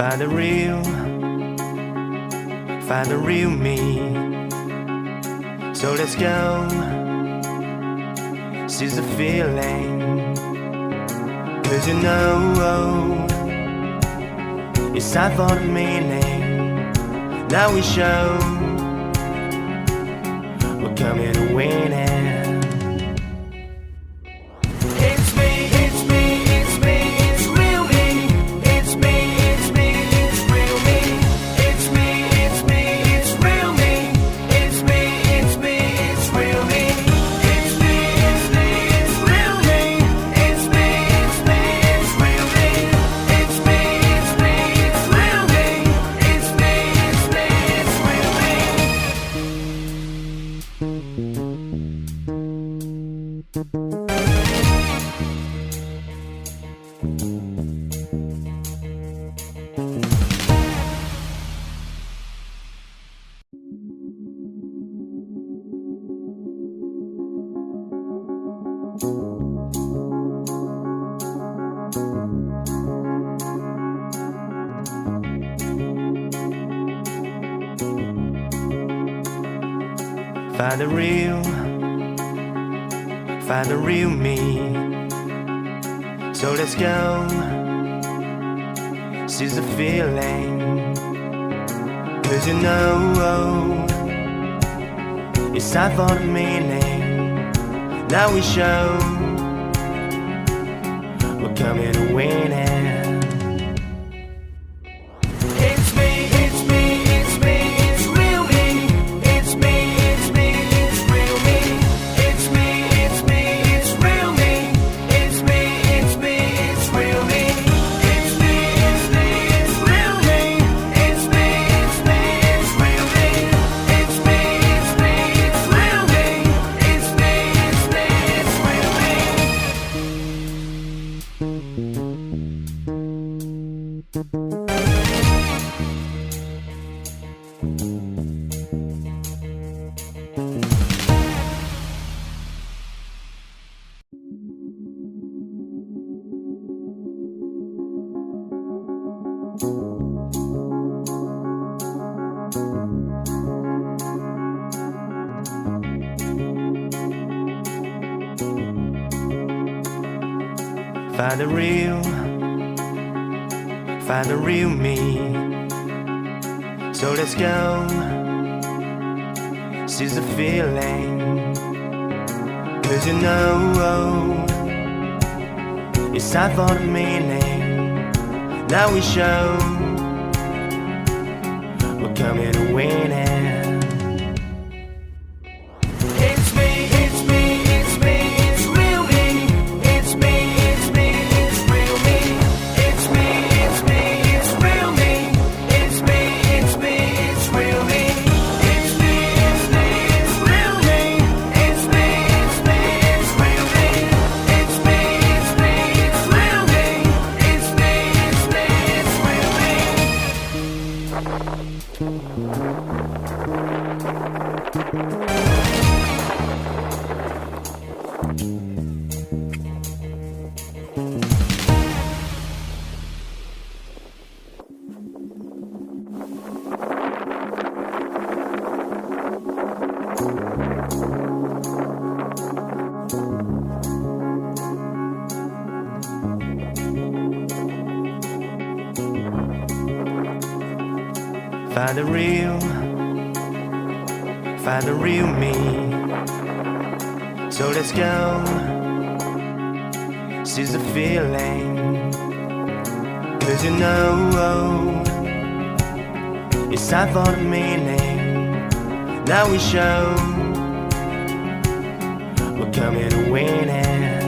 Find the real me. So let's go, seize the feeling. 'Cause you know, it's time for the meaning. Now we show we're coming to win it. Find the real me. So let's go, seize the feeling. 'Cause you know, it's time for the meaning. Now we show we're coming to win it. Find the real me. So let's go, seize the feeling. 'Cause you know, it's time for the meaning. Now we show we're coming to win it. Find the real me. So let's go, seize the feeling. 'Cause you know, it's time for the meaning. Now we show we're coming to win it.